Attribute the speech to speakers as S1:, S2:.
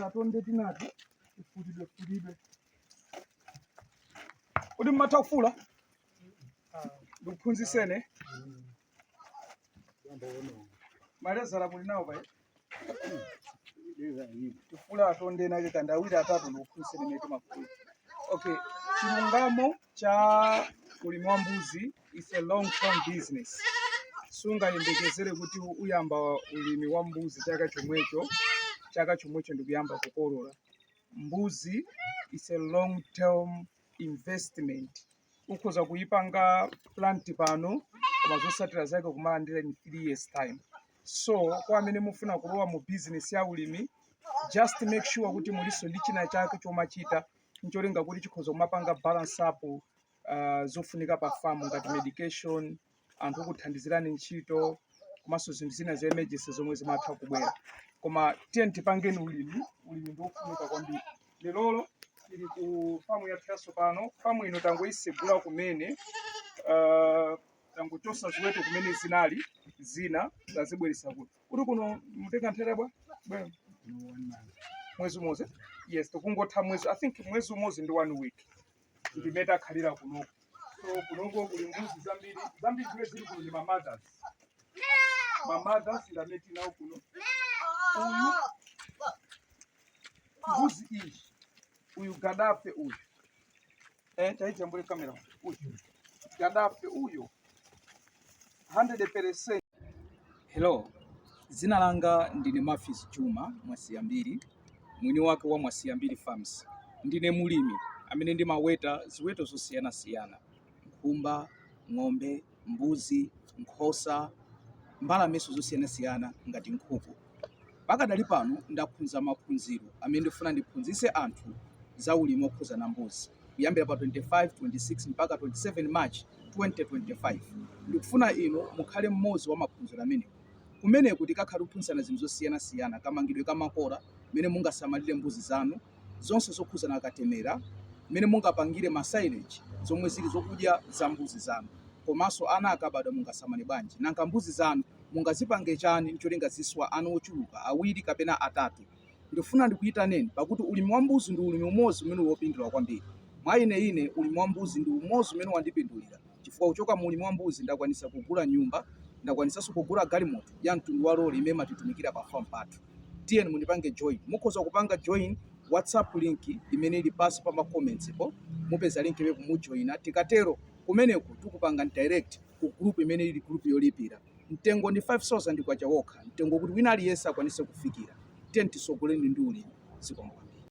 S1: Atonde tinati ifutidwe udi mmata kufula ndikuphunzisene malezera muli nawo paye tifula atonde nake kandi awiri atatu ndikuphunzisene mete mafula. Okay, chilungamo cha ulimi wa mbuzi is a long term business. Sungayembekezere kuti uyamba ulimi wa mbuzi chaka chomwecho ndikuyamba kukolola. Mbuzi is a long term investment. Ukhoza kuyipanga plant pano koma zosatira zake kumalandira in 3 years time. So kwa amene mufuna kulowa mu business ya ulimi, just make sure kuti muliso ndi china chake chomachita ncholinga kuti chikhoza kumapanga balance up zofunika pa farm ngati medication, anthu kuthandizirani ntchito komanso zinthu zina za emergency zomwe zimatha kubwera. Koma tiye tipangeni ulimi ndofunika kwambiri. Lero tili ku famu ya Piasso pano. Famu ino tangoyisegula kumene tangochosa ziweto kumene zinali zina zazibweresa kuti kuno mutenga nthawi bwa mwezi umodzi. Yes, tikungotha mwezi. I think mwezi umodzi ndi 1 week ndimeta khalira kunoko. So kunoko kuli mbuzi zambiri zimene zili kuno ndi mamadas ndameti nawo kuno. Uyu mbuzi iyi uyu Gaddafi uyu chaita mbele kamera uyu Gaddafi uyu 100%. Hello, zina langa ndine Mafis Juma Mwasiyambiri, mwini wake wa Mwasiyambiri Farms. Ndine mulimi amene ndimaweta ziweto zosiyana-siyana: nkhumba, ng'ombe, mbuzi, nkhosa, mbalamenso zosiyana-siyana ngati nkhuku. Pakadali pano ndaphunza maphunziro amene ndifuna ndiphunzise anthu za ulimi okhuza na mbuzi kuyambira pa 25, 26 mpaka 27 March 2025. Ndikufuna ino mukhale mmodzi wa maphunziro amenewo. Kumeneku tikakhala kuphunzana zinthu zosiyana-siyana, kamangidwe kamakora, mene mungasamalire mbuzi zanu, zonse zokhuza na katemera, mene mungapangire ma silage zomwe zili zokudya za mbuzi zanu, komanso ana akabadwa mungasamale bwanji, nanga mbuzi zanu mungazipange chani ncholinga ziswa ana ochuluka awiri kapena atatu. Ndifuna ndikuyitaneni pakuti ulimi wa mbuzi ndi ulimi umodzi umene wopindula kwambiri. Mwa ine ulimi wa mbuzi ndi umodzi umene wandipindulira, chifukwa kuchoka mu ulimi wa mbuzi ndakwanisa kugula nyumba, ndakwanisanso kugula galimoto ya mtundu wa lori imene matitumikira pa farm pathu. Tiyeni mundipange join. Mukhoza kupanga join WhatsApp link imene ili pasi pa ma comments po, mupeza link imepo mujoina. Tikatero kumeneku tikupanga direct ku group imene ili group yolipira. Mtengo ndi 5,000 kwacha wokha, mtengo kuti wina aliyense akwanise kufikira. Tiyeni tisogoleni ndi ulimi. Zikomo.